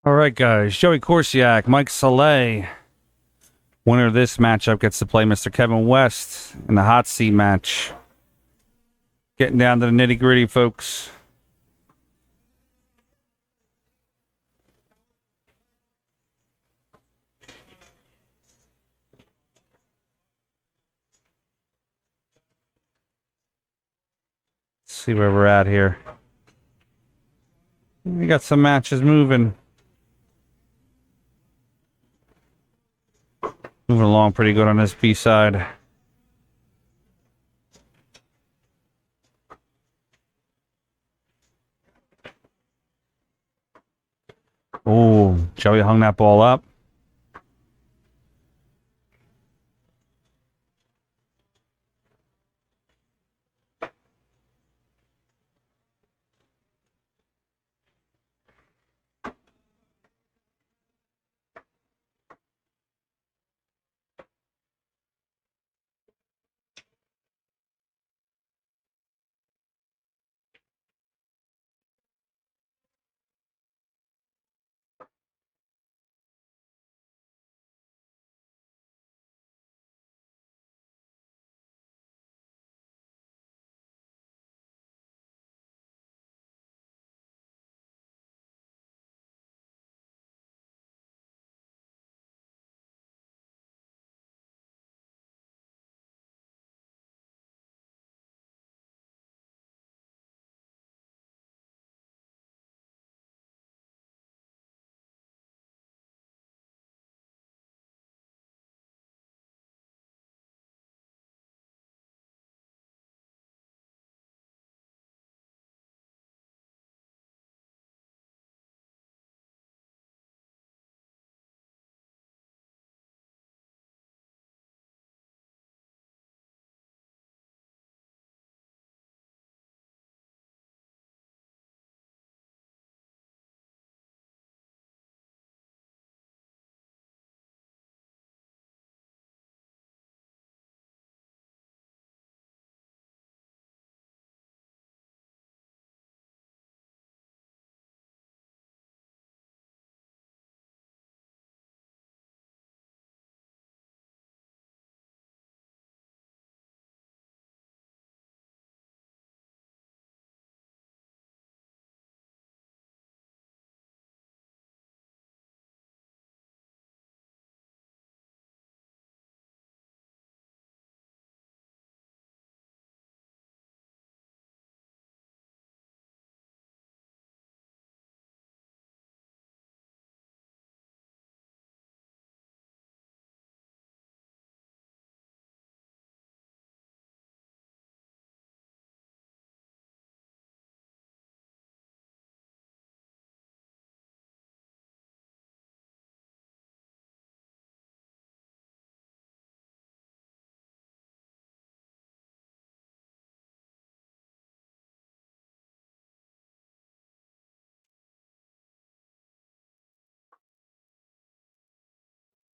All right, guys. Joey Korsiak, Mike Saleh. Winner of this matchup gets to play Mr. Kevin West in the hot seat match. Getting down to the nitty gritty, folks. Let's see where we're at here. We got some matches moving. Moving along pretty good on this B side. Oh, Joey hung that ball up.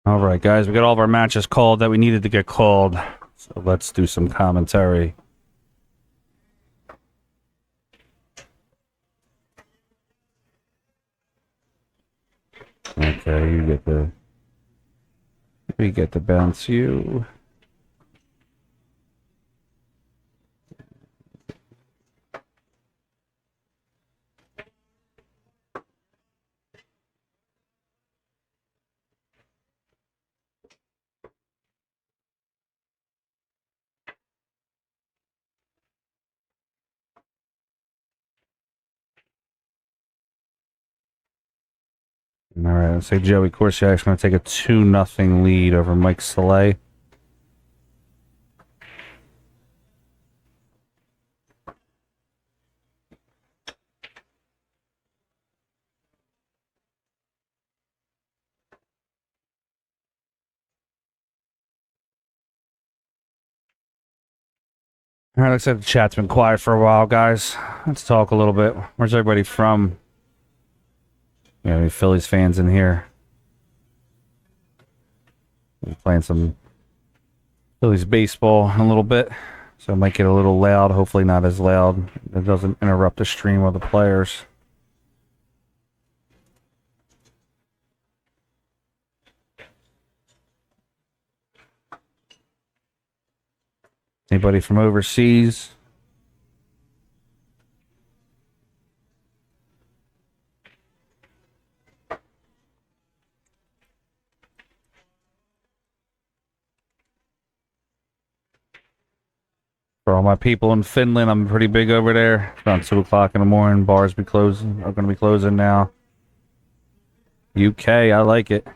All right, guys. We got all of our matches called that we needed to get called. So let's do some commentary. Okay, we get the bounce you. All right, let's say Joey Korsiak's going to take a 2-0 lead over Mike Saleh. All right, looks like the chat's been quiet for a while, guys. Let's talk a little bit. Where's everybody from? Any Phillies fans in here? We're playing some Phillies baseball in a little bit, so it might get a little loud. Hopefully not as loud. It doesn't interrupt the stream of the players. Anybody from overseas? For all my people in Finland, I'm pretty big over there. It's around 2 o'clock in the morning. Bars are going to be closing now. UK, I like it.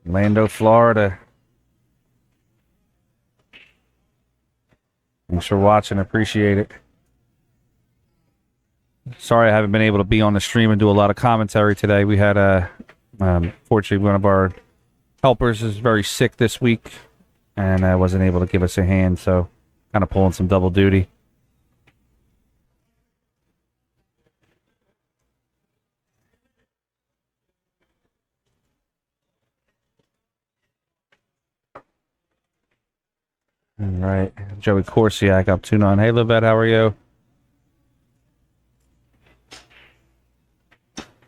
Orlando, Florida. Thanks for watching. Appreciate it. Sorry I haven't been able to be on the stream and do a lot of commentary today. We had fortunately, one of our helpers is very sick this week and wasn't able to give us a hand, so kind of pulling some double duty. All right. Joey Korsiak up 2-9. Hey, Livette, how are you?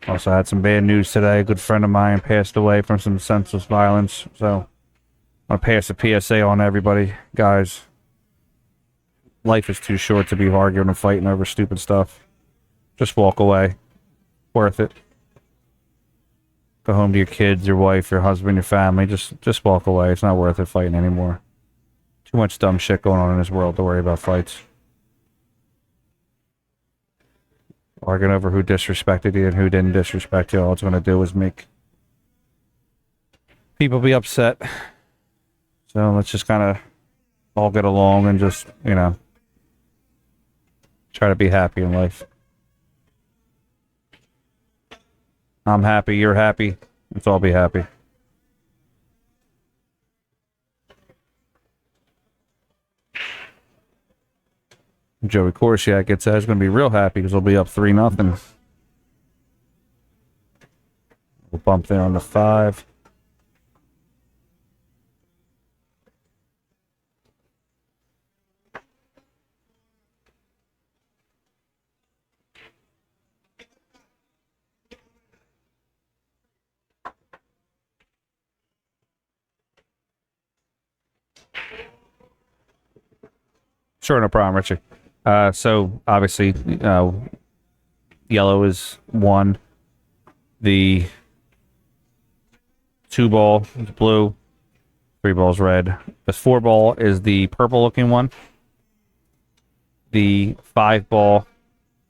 Also had some bad news today. A good friend of mine passed away from some senseless violence. So I want to pass a PSA on everybody. Guys, life is too short to be arguing and fighting over stupid stuff. Just walk away. Worth it. Go home to your kids, your wife, your husband, your family. Just walk away. It's not worth it fighting anymore. Too much dumb shit going on in this world to worry about fights. Arguing over who disrespected you and who didn't disrespect you. All it's going to do is make people be upset. So let's just kind of all get along and just, try to be happy in life. I'm happy, you're happy. Let's all be happy. Joey Korsiak gets that. He's going to be real happy because we'll be up 3-0. We'll bump there on the 5. Sure, no problem, Richie. So obviously, yellow is 1. The 2 ball is blue. 3 balls red. The 4 ball is the purple looking one. The 5 ball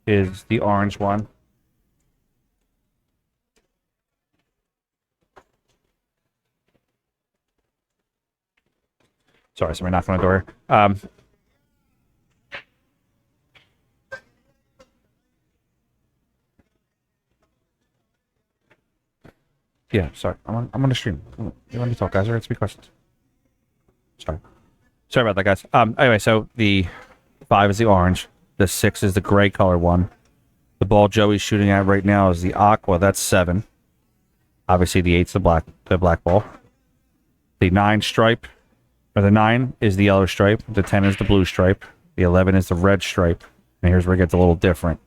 is the orange one. Sorry, somebody knocking on the door. Yeah, sorry. I'm on the stream. You want me to talk, guys, or answer me questions? Sorry about that, guys. Anyway, so the 5 is the orange. The 6 is the gray color one. The ball Joey's shooting at right now is the aqua. That's 7. Obviously, the 8's the black ball. The 9 stripe, or the 9 is the yellow stripe. The 10 is the blue stripe. The 11 is the red stripe. And here's where it gets a little different.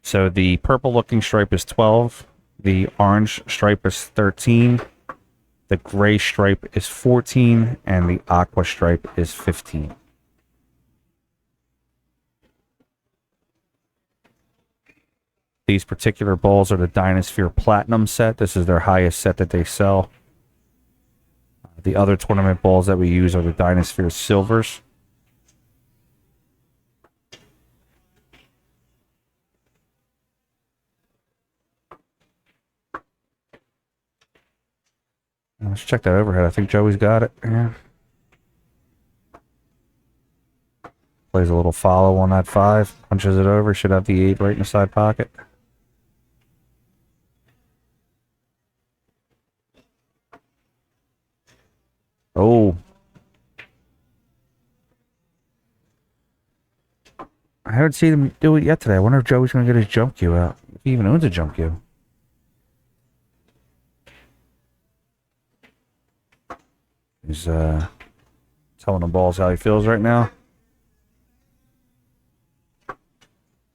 So the purple-looking stripe is 12. The orange stripe is 13. The gray stripe is 14. And the aqua stripe is 15. These particular balls are the Dynasphere Platinum set. This is their highest set that they sell. The other tournament balls that we use are the Dynasphere Silvers. Let's check that overhead. I think Joey's got it. Yeah. Plays a little follow on that 5. Punches it over. Should have the 8 right in the side pocket. Oh. I haven't seen him do it yet today. I wonder if Joey's going to get his jump cue out. If he even owns a jump cue. He's telling the balls how he feels right now.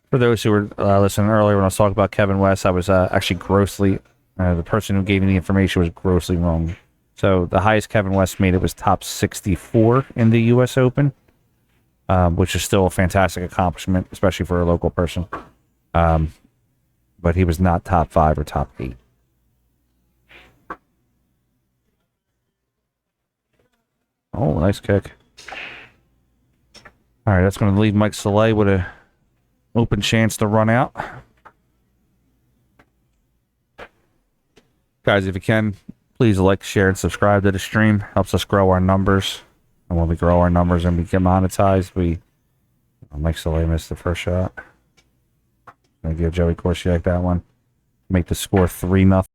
For those who were listening earlier when I was talking about Kevin West, I was actually grossly, the person who gave me the information was grossly wrong. So the highest Kevin West made it was top 64 in the U.S. Open, which is still a fantastic accomplishment, especially for a local person. But he was not top 5 or top 8. Oh, nice kick. All right, that's going to leave Mike Saleh with a open chance to run out. Guys, if you can, please like, share, and subscribe to the stream. Helps us grow our numbers. And when we grow our numbers and we get monetized, Mike Saleh missed the first shot. I'm going to give Joey Korsiak that one. Make the score 3-0.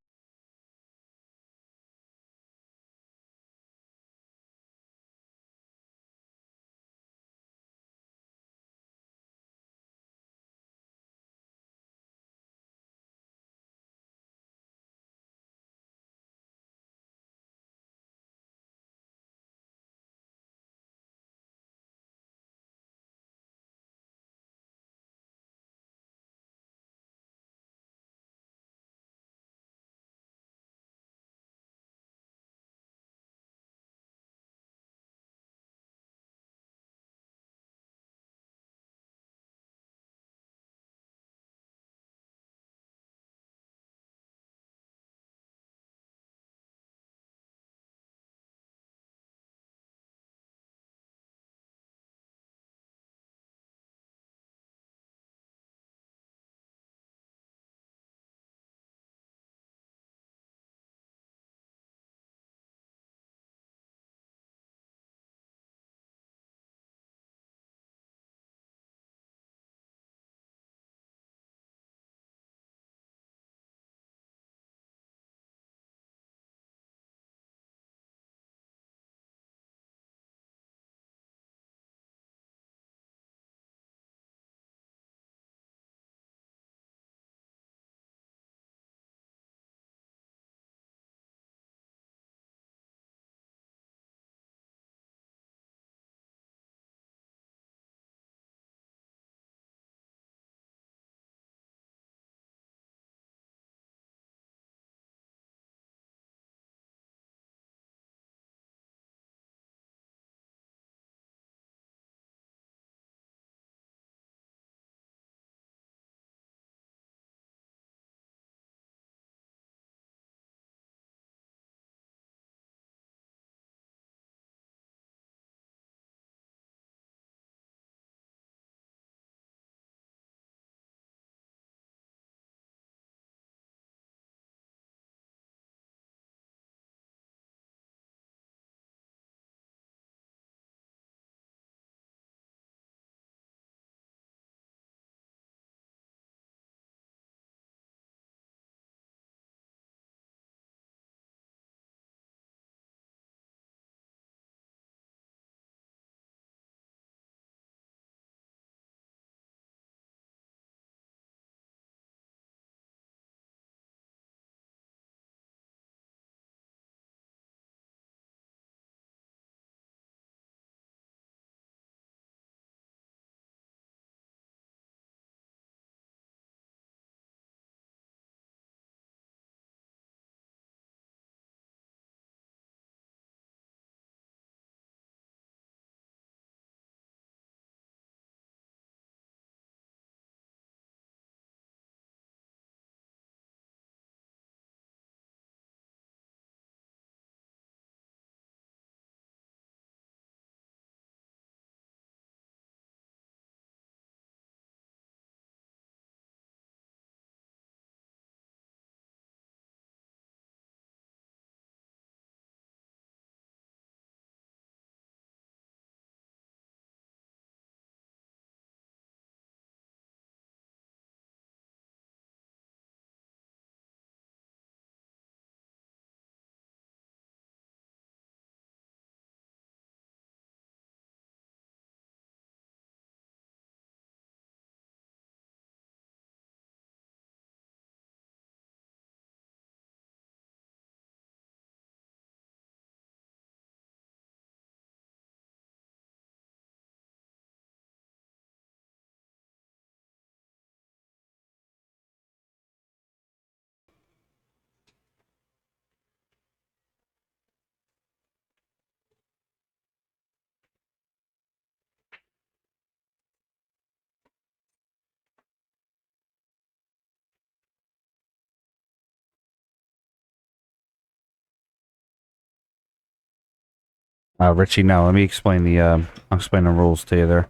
Richie, no, let me explain I'll explain the rules to you there.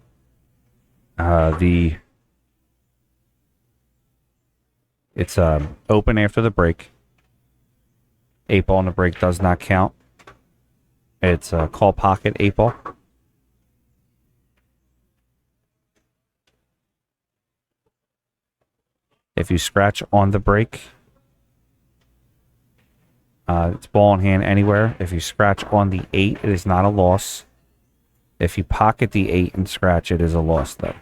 It's open after the break. 8 ball on the break does not count. It's call pocket 8 ball. If you scratch on the break, it's ball in hand anywhere. If you scratch on the 8, it is not a loss. If you pocket the 8 and scratch, it is a loss, though.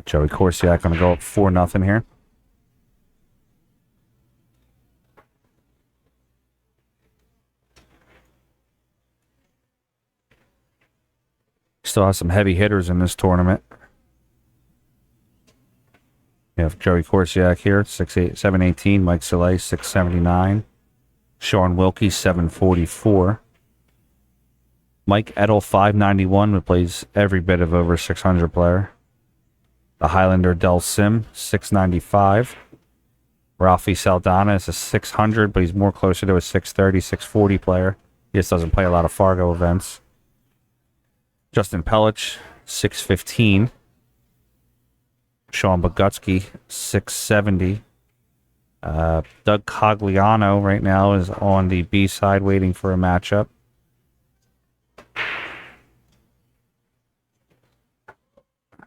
Joey Korsiak going to go up 4-0 here. Still has some heavy hitters in this tournament. You have Joey Korsiak here, 718. Mike Saleh, 679. Sean Wilkie, 744. Mike Edel, 591, who plays every bit of over 600 player. The Highlander Del Sim, 695. Ralphie Saldana is a 600, but he's more closer to a 630, 640 player. He just doesn't play a lot of Fargo events. Justin Pelich, 615. Sean Bogutsky, 670. Doug Cogliano right now is on the B side waiting for a matchup.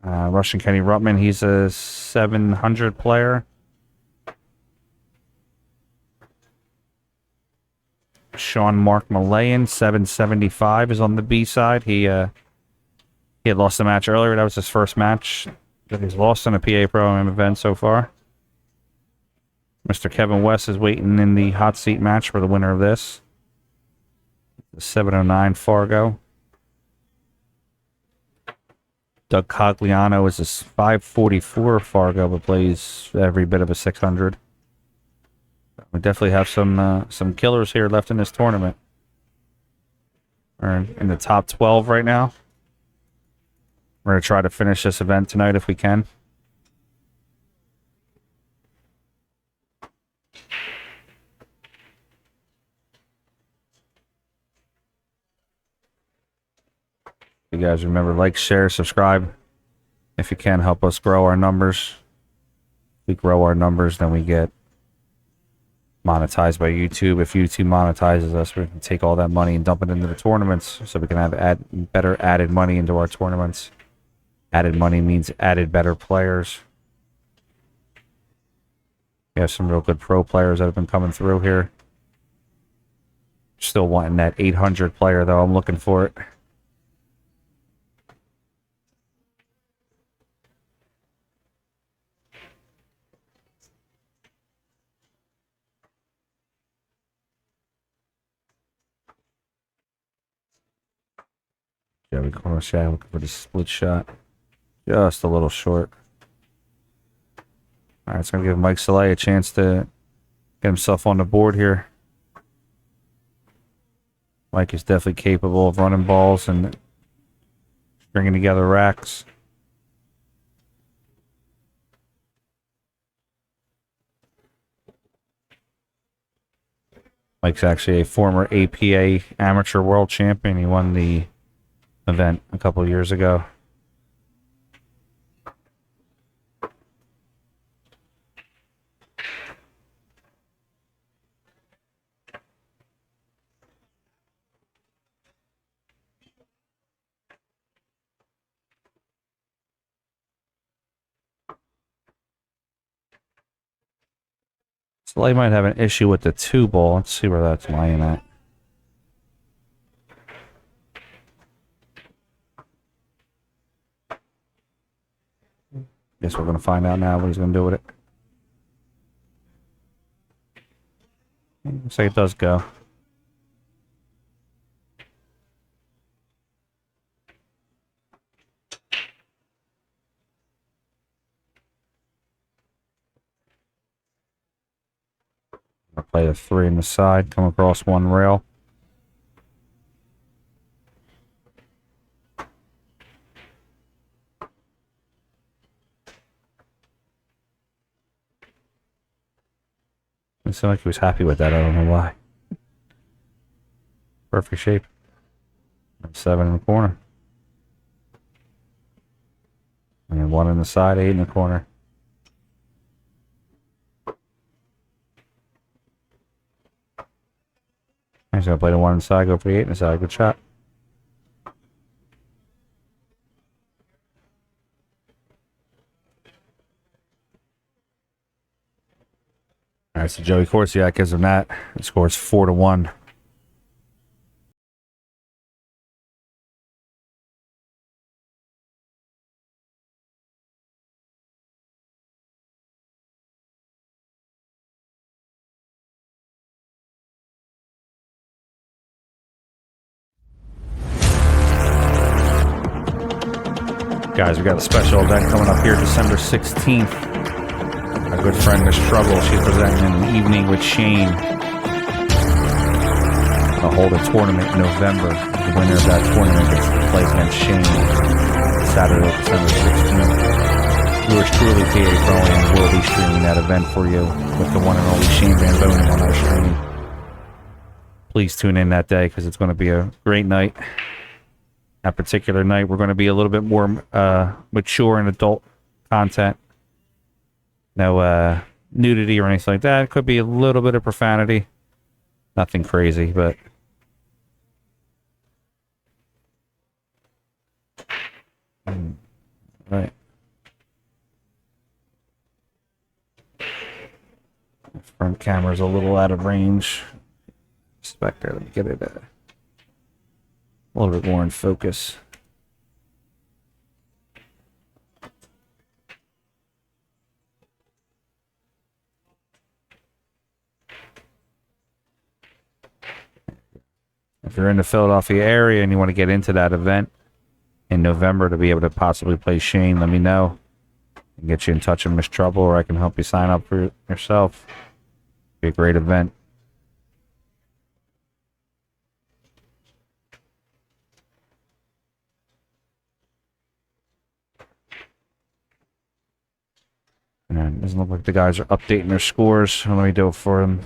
Russian Kenny Ruttman, he's a 700 player. Sean Mark Malayan, 775, is on the B side. He had lost the match earlier. That was his first match that he's lost in a PA Pro-Am event so far. Mr. Kevin West is waiting in the hot seat match for the winner of this. The 709 Fargo. Doug Cogliano is a 544 Fargo, but plays every bit of a 600. We definitely have some killers here left in this tournament. We're in the top 12 right now. We're going to try to finish this event tonight if we can. You guys remember, like, share, subscribe. If you can, help us grow our numbers. If we grow our numbers, then we get monetized by YouTube. If YouTube monetizes us, we can take all that money and dump it into the tournaments so we can have better added money into our tournaments. Added money means added better players. We have some real good pro players that have been coming through here. Still wanting that 800 player, though. I'm looking for it. Joey Korsiak looking for the split shot. Just a little short. All right, it's going to give Mike Saleh a chance to get himself on the board here. Mike is definitely capable of running balls and stringing together racks. Mike's actually a former APA amateur world champion. He won the event a couple years ago. Saleh might have an issue with the 2-ball. Let's see where that's lying at. Guess we're going to find out now what he's going to do with it. Looks like it does go. I'll play a 3 in the side, come across one rail. It sounded like he was happy with that. I don't know why. Perfect shape. 7 in the corner. And 1 in the side, 8 in the corner. He's going to play the 1 inside, go for the 8 inside. Good shot. All right, so Joey Korsiak gives him that. It scores 4-1. Guys, we got a special event coming up here December 16th. Our good friend Miss Trouble, she's presenting in the evening with Shane. I'll hold a tournament in November. The winner of that tournament gets to play against Shane Saturday, December 16th. Yours truly, PA Pro-Am, will be streaming that event for you with the one and only Shane Van Bonen on our stream. Please tune in that day because it's going to be a great night. That particular night, we're going to be a little bit more mature and adult content. No nudity or anything like that. It could be a little bit of profanity. Nothing crazy, but... Right. Front camera's a little out of range. Spectre, let me get it a little bit more in focus. If you're in the Philadelphia area and you want to get into that event in November to be able to possibly play Shane, let me know. I can get you in touch with Miss Trouble, or I can help you sign up for it yourself. Be a great event. And it doesn't look like the guys are updating their scores. Let me do it for them.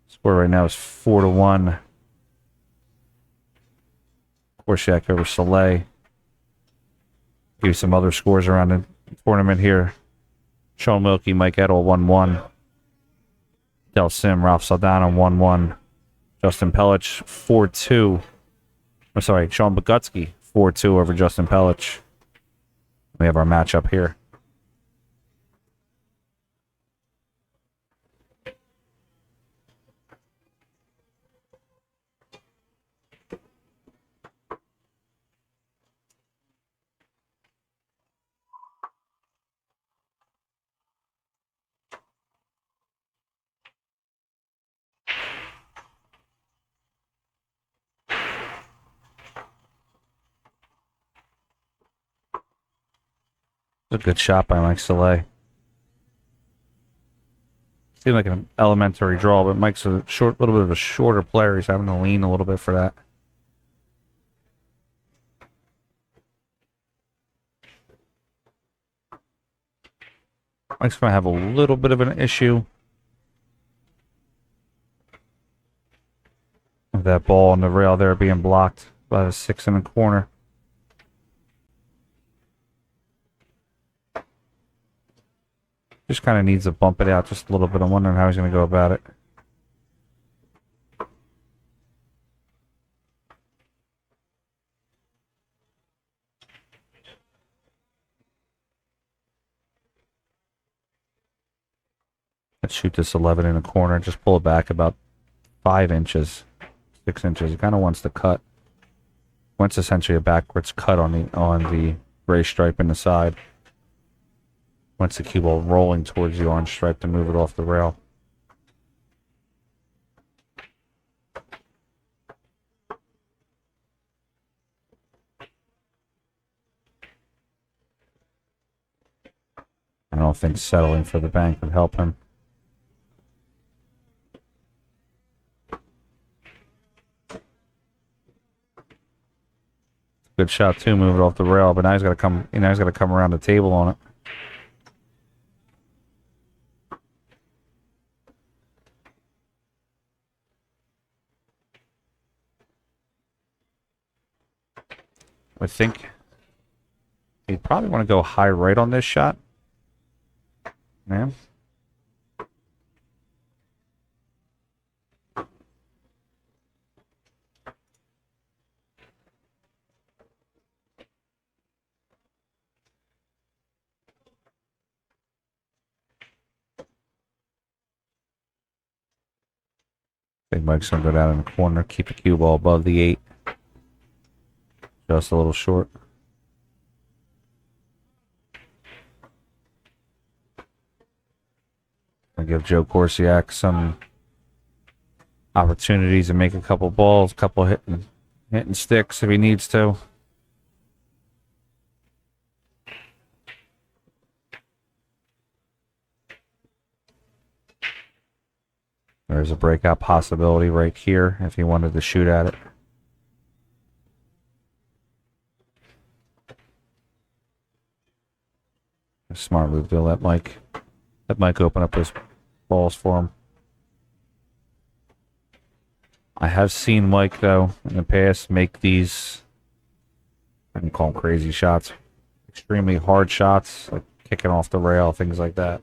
Score right now is 4-1. Korsiak over Saleh. Give you some other scores around the tournament here. Sean Wilkie, Mike Edel 1-1. Del Sim, Ralph Saldana 1-1. Justin Pelich 4-2. I'm sorry, Sean Bogutsky 4-2 over Justin Pelich. We have our matchup here. A good shot by Mike Saleh. Seemed like an elementary draw, but Mike's a little bit of a shorter player. He's having to lean a little bit for that. Mike's going to have a little bit of an issue with that ball on the rail there being blocked by the 6 in the corner. Just kind of needs to bump it out just a little bit. I'm wondering how he's going to go about it. Let's shoot this 11 in the corner. Just pull it back about 5 inches, 6 inches. He kind of wants to cut. Wants essentially a backwards cut on the gray stripe in the side. Wants the cue ball rolling towards the orange stripe to move it off the rail. I don't think settling for the bank would help him. Good shot too, move it off the rail, but now he's got to come. He's got to come around the table on it. I think he'd probably want to go high right on this shot. Yeah. Big Mike's gonna go down in the corner, keep the cue ball above the 8. Just a little short. Gonna give Joe Korsiak some opportunities to make a couple balls, couple hitting sticks if he needs to. There's a breakout possibility right here if he wanted to shoot at it. A smart move to let Mike open up his balls for him. I have seen Mike, though, in the past make these, I can call them crazy shots, extremely hard shots, like kicking off the rail, things like that.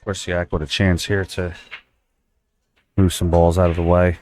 Korsiak with a chance here to move some balls out of the way.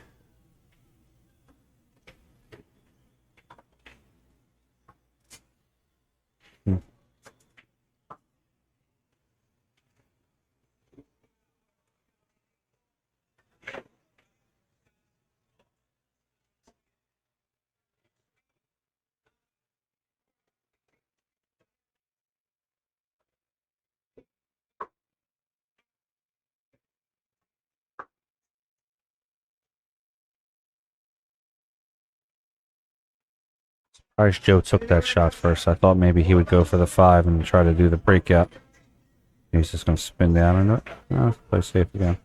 Surprised Joe took that shot first. I thought maybe he would go for the 5 and try to do the breakout. He's just going to spin down into it. No, play safe again.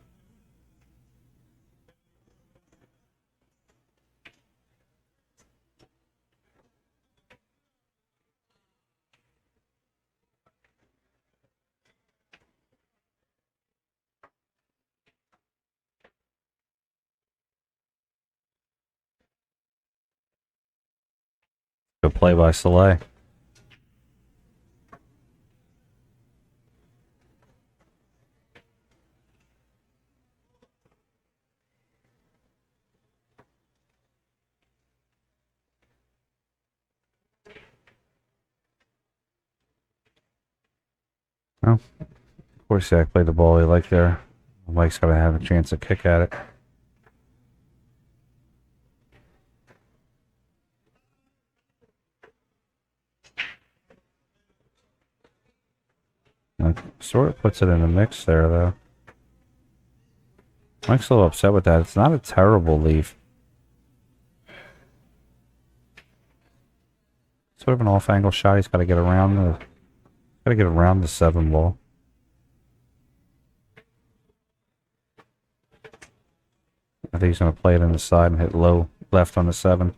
Good play by Saleh. Oh, Korsiak played the ball he liked there. Mike's got to have a chance to kick at it. Like, sort of puts it in the mix there, though. Mike's a little upset with that. It's not a terrible leave. Sort of an off-angle shot. He's got to get around the 7 ball. I think he's going to play it in the side and hit low left on the 7.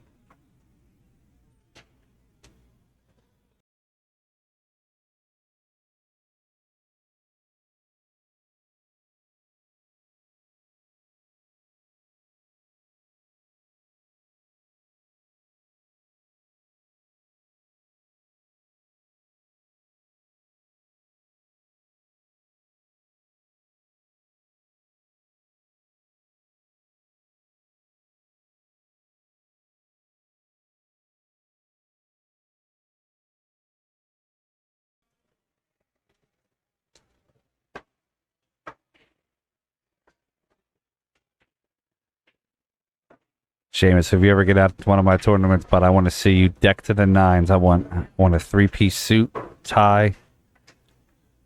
Seamus, if you ever get out to one of my tournaments, but I want to see you decked to the nines. I want a three-piece suit, tie,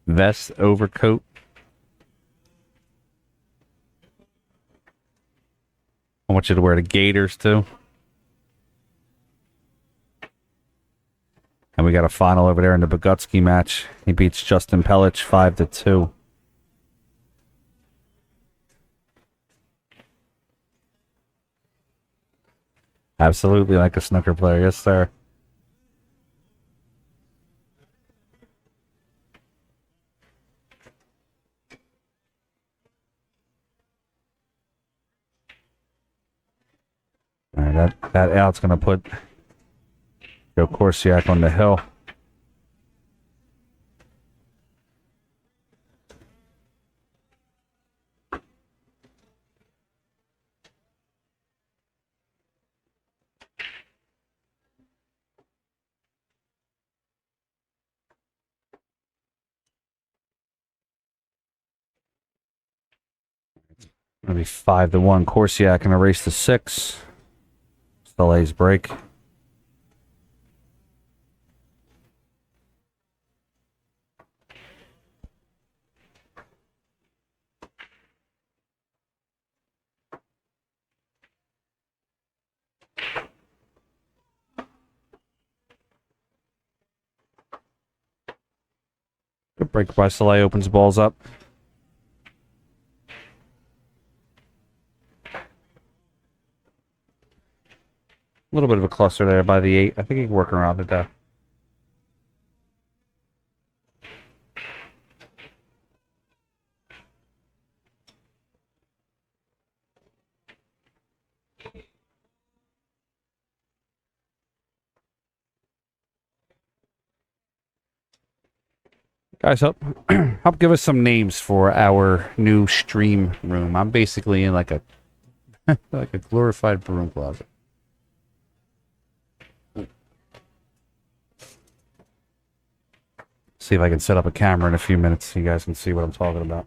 vest, overcoat. I want you to wear the gaiters too. And we got a final over there in the Bogutsky match. He beats Justin Pelich 5-2. Absolutely like a snooker player, yes sir. All right, that out's gonna put Joe Korsiak on the hill. Gonna be 5-1. Korsiak in a race to 6. Saleh's break. Good break by Saleh, opens the balls up. A little bit of a cluster there by the 8. I think he can work around it though. Guys, help give us some names for our new stream room. I'm basically in like a like a glorified broom closet. See if I can set up a camera in a few minutes so you guys can see what I'm talking about.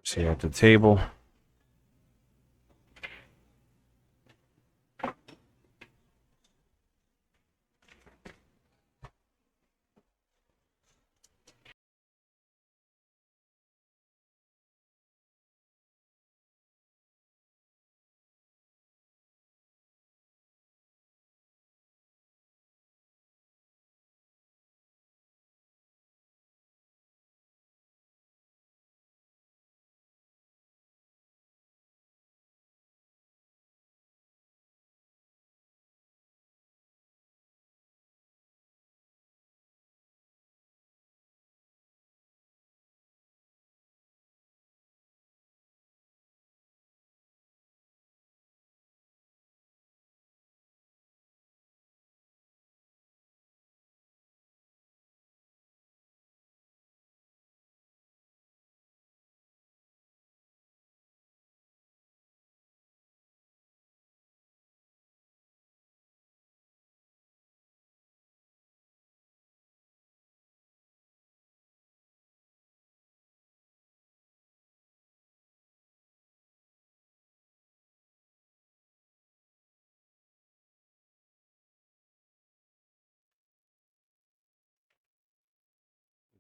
See at the table.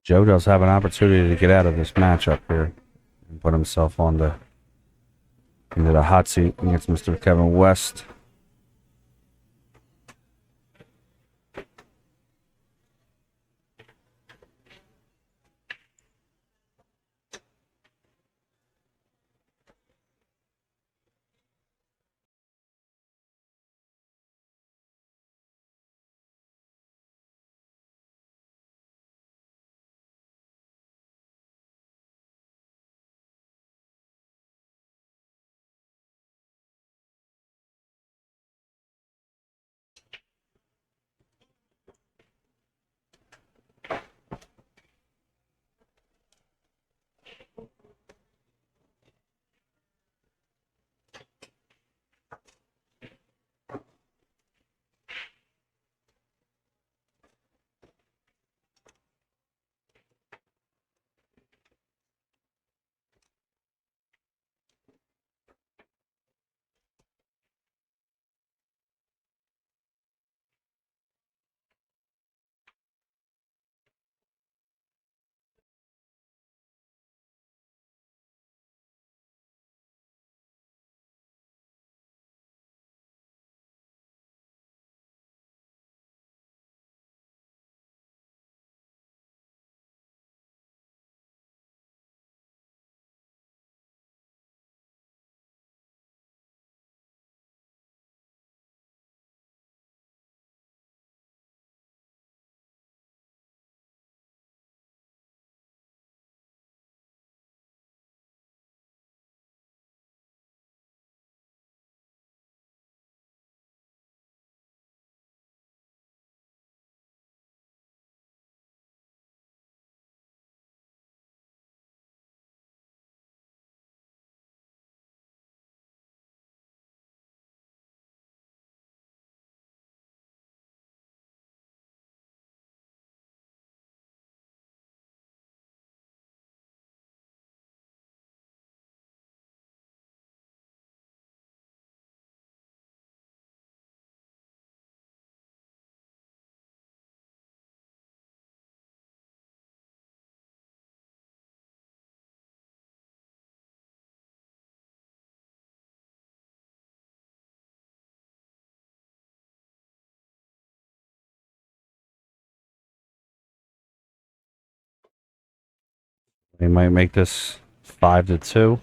Joe does have an opportunity to get out of this match up here and put himself on into the hot seat against Mr. Kevin West. They might make this 5-2.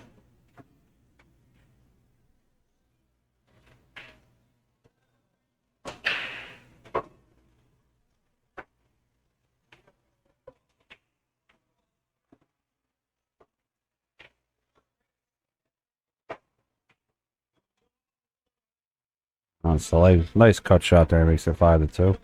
Saleh, nice cut shot there, makes it 5-2.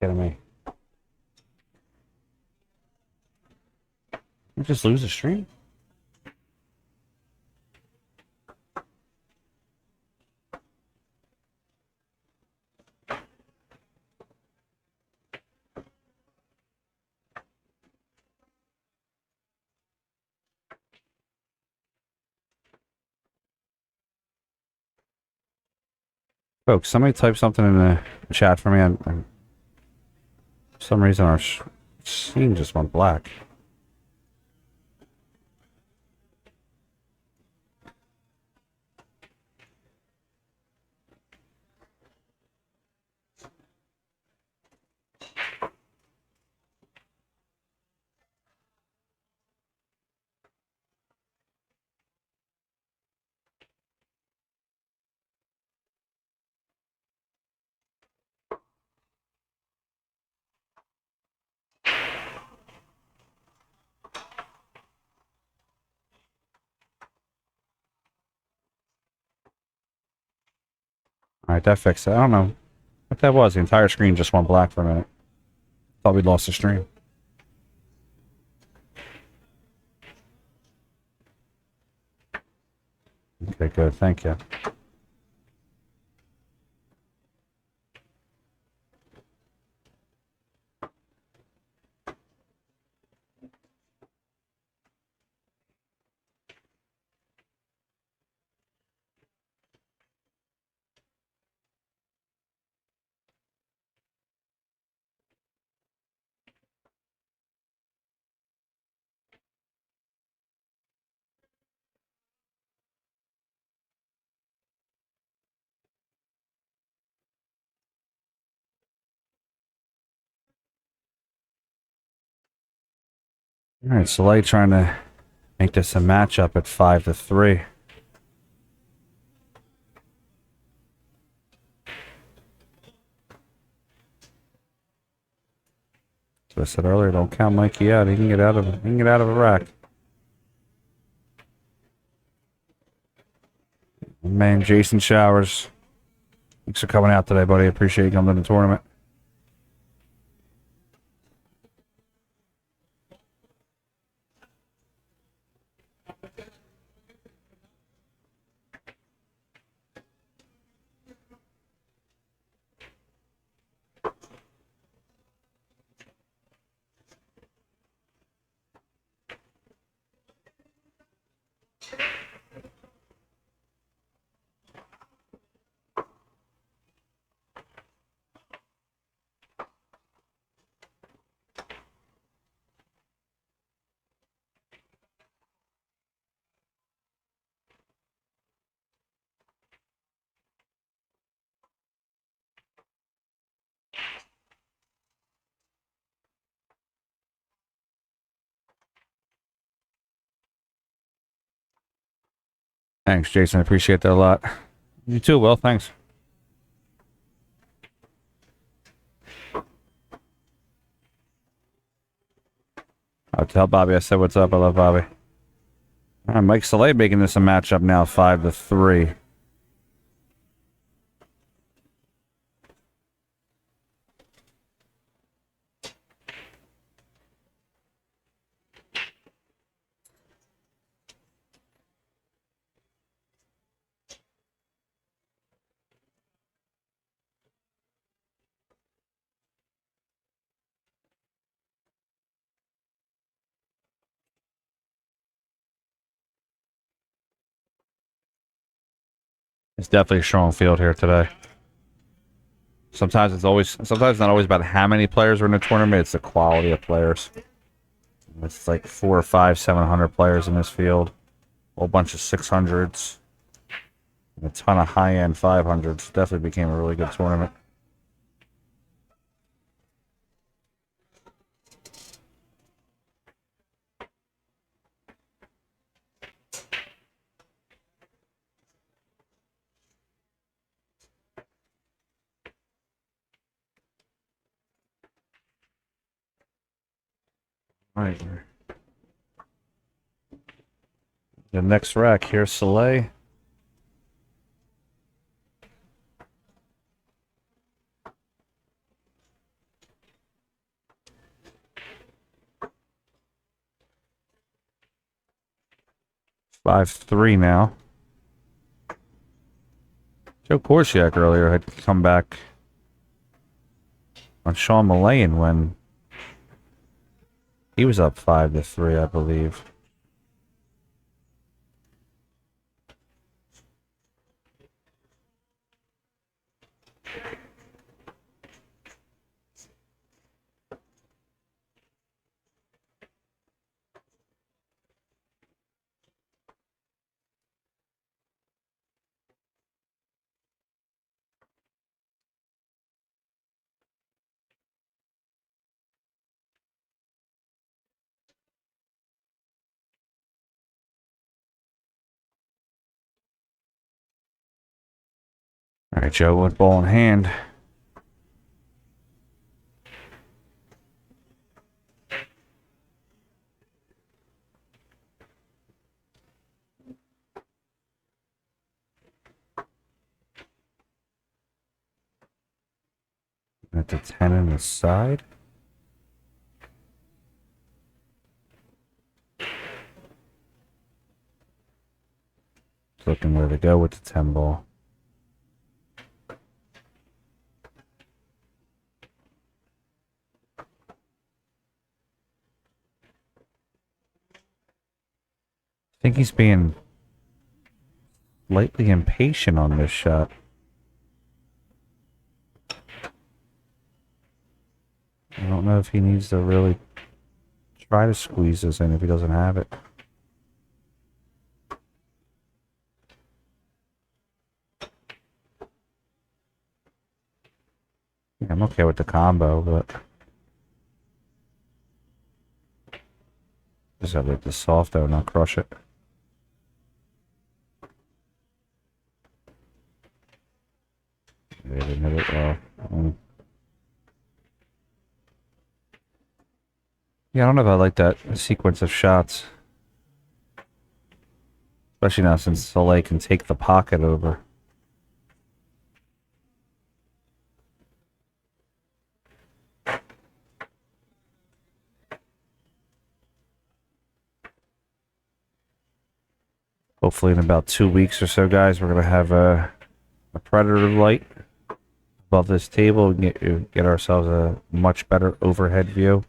Kidding me? You just lose the stream? Folks, somebody type something in the chat for me. For some reason, our scene just went black. All right, that fixed it. I don't know what that was. The entire screen just went black for a minute. Thought we'd lost the stream. Okay, good. Thank you. All right, Saleh trying to make this a matchup at 5-3. So I said earlier, don't count Mikey out. He can get out of a rack. Man, Jason Showers. Thanks for coming out today, buddy. Appreciate you coming to the tournament. Thanks, Jason. I appreciate that a lot. You too, Will. Thanks. tell Bobby I said what's up. I love Bobby. All right, Mike Saleh making this a matchup now, 5-3. It's definitely a strong field here today. Sometimes it's not always about how many players are in the tournament, it's the quality of players. It's like 4 or 5, 700 players in this field. A whole bunch of 600s. And a ton of high-end 500s. Definitely became a really good tournament. All right. The next rack here, Saleh. Five three now. Joe Korsiak earlier had come back on Sean Mullane when he was up 5-3, I believe. All right, Joe with ball in hand. At the 10 on the side. Looking where to go with the 10 ball. I think he's being slightly impatient on this shot. I don't know if he needs to really try to squeeze this in if he doesn't have it. Yeah, I'm okay with the combo, but just have to hit the soft though, not crush it. They didn't hit it well. Yeah, I don't know if I like that sequence of shots. Especially now since Saleh can take the pocket over. Hopefully in about 2 weeks or so, guys, we're going to have a predator light above this table and get ourselves a much better overhead view.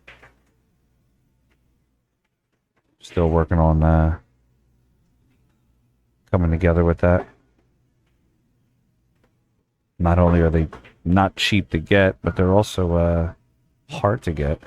Still working on coming together with that. Not only are they not cheap to get, but they're also hard to get.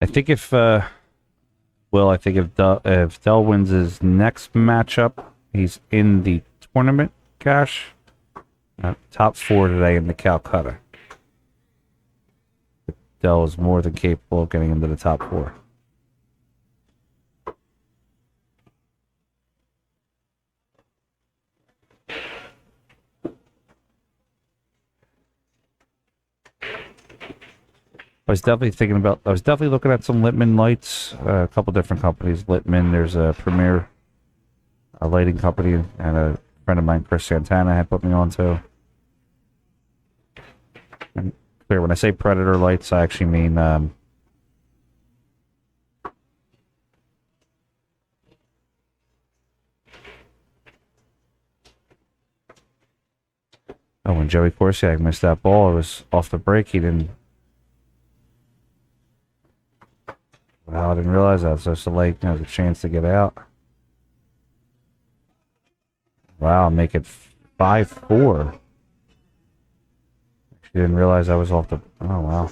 I think if Will, I think if Dell wins his next matchup, he's in the tournament cash. Top 4 today in the Calcutta. Dell is more than capable of getting into the top 4. I was definitely looking at some Littman lights, a couple different companies. Littman, there's a Premier lighting company, and a friend of mine, Chris Santana, had put me on to. And clear, when I say Predator lights, I actually mean when Joey Korsiak missed that ball, it was off the break. He didn't. Wow, I didn't realize that. So Saleh has a chance to get out. Wow, make it 5-4. She didn't realize I was off the. Oh wow.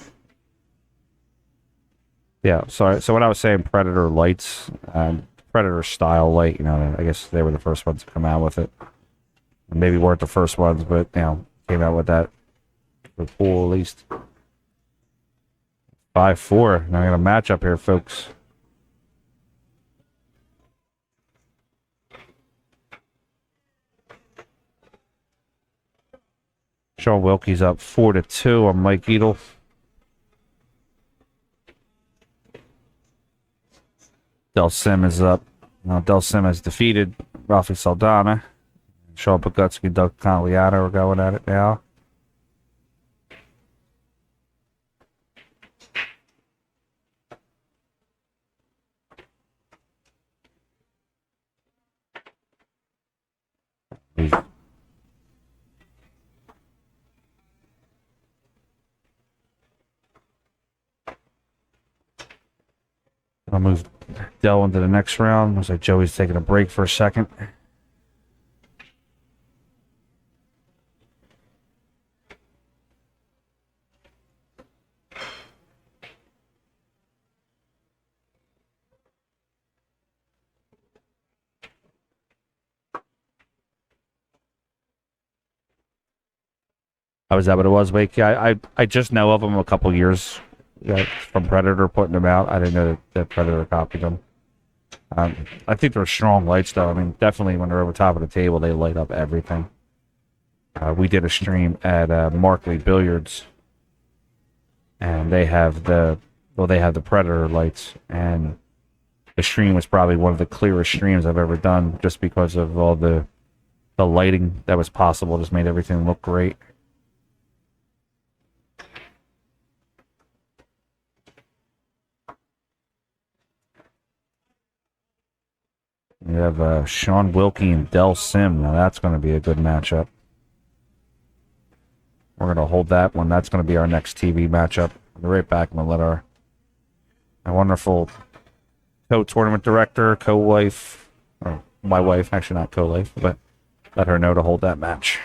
Yeah, sorry. So when I was saying Predator lights, Predator style light, I guess they were the first ones to come out with it. Maybe weren't the first ones, but came out with that for the pool at least. 5-4. Now I got a matchup here, folks. Sean Wilkie's up 4-2 on Mike Edel. Del Sim is up. Now Del Sim has defeated Rafi Saldana. Sean Pagutsky, Doug Conliato are going at it now. I'll move Dell into the next round. Looks like Joey's taking a break for a second. Was that what it was, Wake? Yeah, I just know of them a couple years from Predator putting them out. I didn't know that Predator copied them. I think they're strong lights, though. I mean, definitely when they're over top of the table, they light up everything. We did a stream at Markley Billiards, and they have the Predator lights, and the stream was probably one of the clearest streams I've ever done, just because of all the lighting that was possible. Just made everything look great. You have Sean Wilkie and Del Sim. Now that's going to be a good matchup. We're going to hold that one. That's going to be our next TV matchup. I'll be right back. I'm going to let our wonderful co-tournament director, co-wife, or my wife, actually not co-wife, but let her know to hold that match.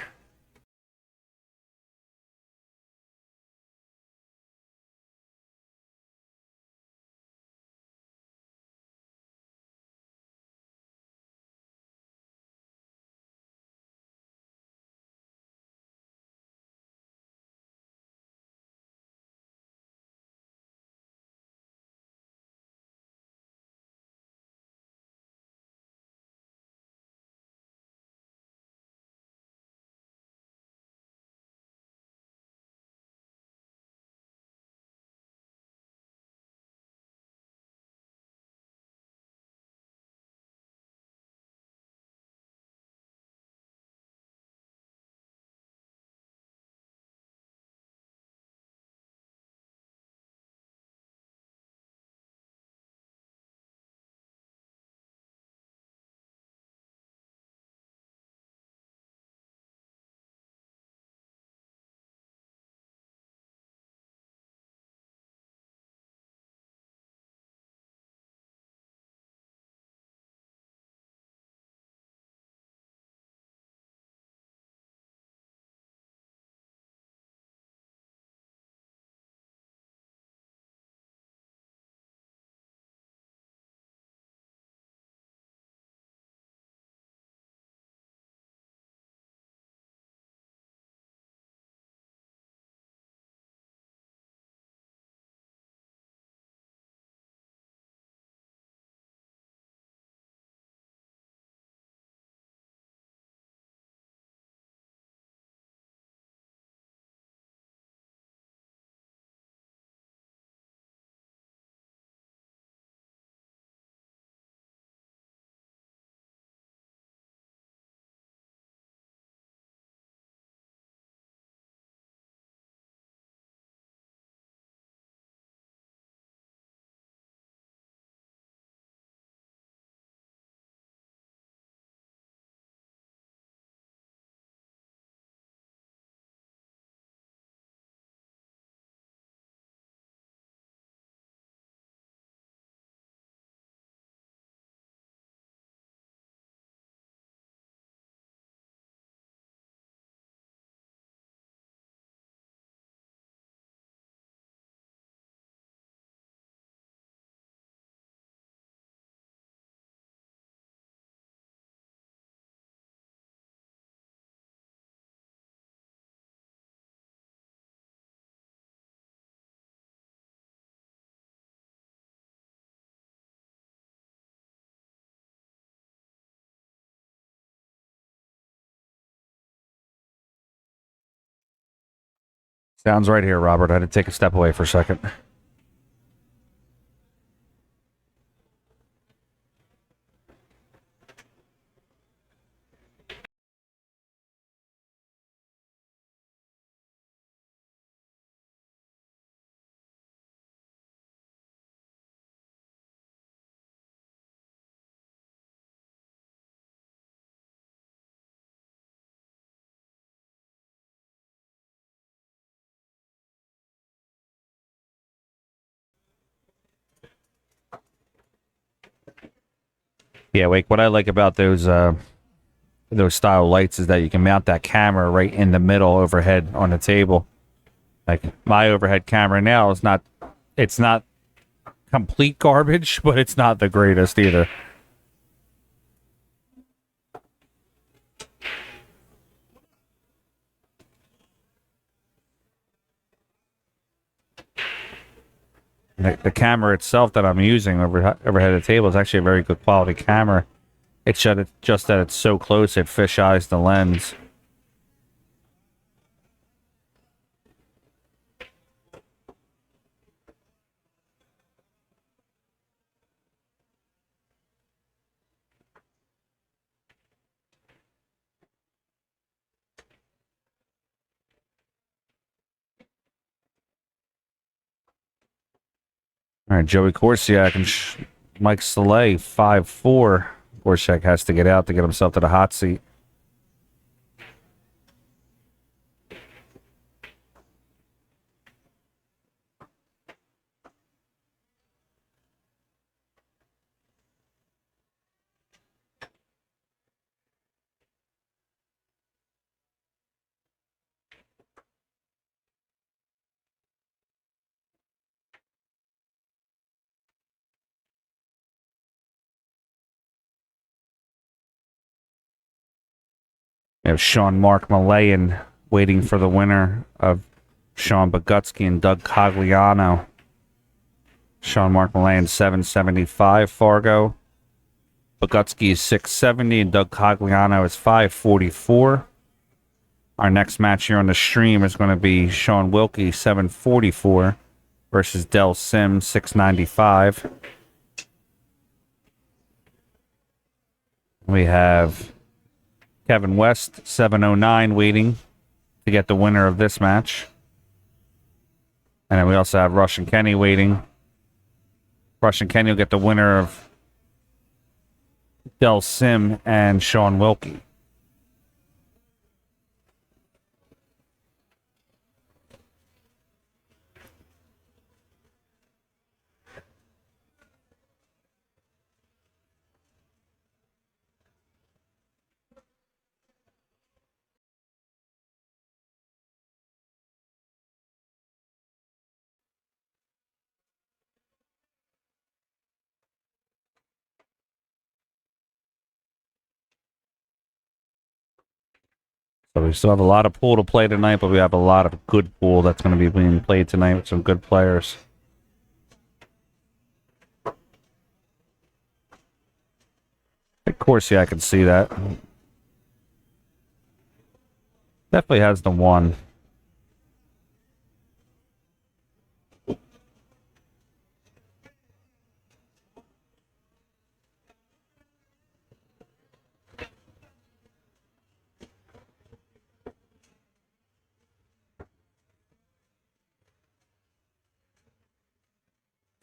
Sounds right here, Robert. I had to take a step away for a second. Yeah, Wake, what I like about those style lights is that you can mount that camera right in the middle overhead on the table. Like my overhead camera now is not, it's not complete garbage, but it's not the greatest either. The camera itself that I'm using overhead of the table is actually a very good quality camera. It's just that it's so close it fisheyes the lens. All right, Joey Korsiak and Mike Saleh, 5-4. Korsiak has to get out to get himself to the hot seat. We have Sean Mark Malayan waiting for the winner of Sean Bogutsky and Doug Cogliano. Sean Mark Malayan, 775 Fargo. Bogutsky is 670 and Doug Cogliano is 544. Our next match here on the stream is going to be Sean Wilkie, 744 versus Del Sim, 695. We have Kevin West, 709, waiting to get the winner of this match. And then we also have Russian Kenny waiting. Russian Kenny will get the winner of Del Sim and Sean Wilkie. So we still have a lot of pool to play tonight, but we have a lot of good pool that's going to be being played tonight with some good players. Of course, yeah, I can see that. Definitely has the one.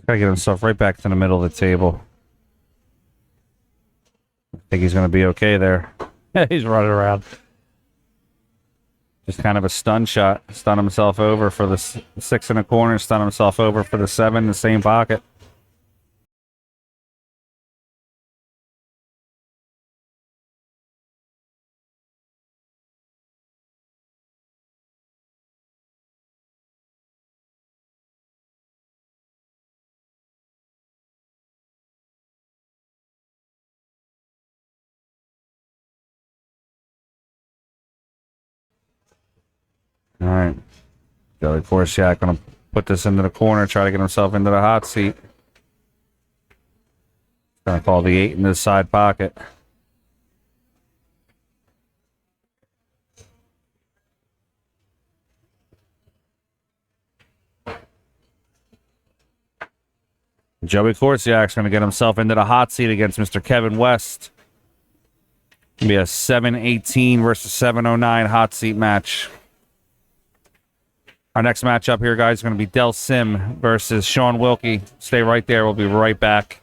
Gotta get himself right back to the middle of the table. I think he's gonna be okay there. He's running around. Just kind of a stun shot. Stun himself over for the 6 in the corner. Stun himself over for the 7 in the same pocket. All right. Joey Korsiak gonna put this into the corner, try to get himself into the hot seat. Gonna call the 8 in the side pocket. Joey Korsiak's going to get himself into the hot seat against Mr. Kevin West. It'll be a 7-18 versus 7-09 hot seat match. Our next matchup here, guys, is going to be Del Sim versus Sean Wilkie. Stay right there. We'll be right back.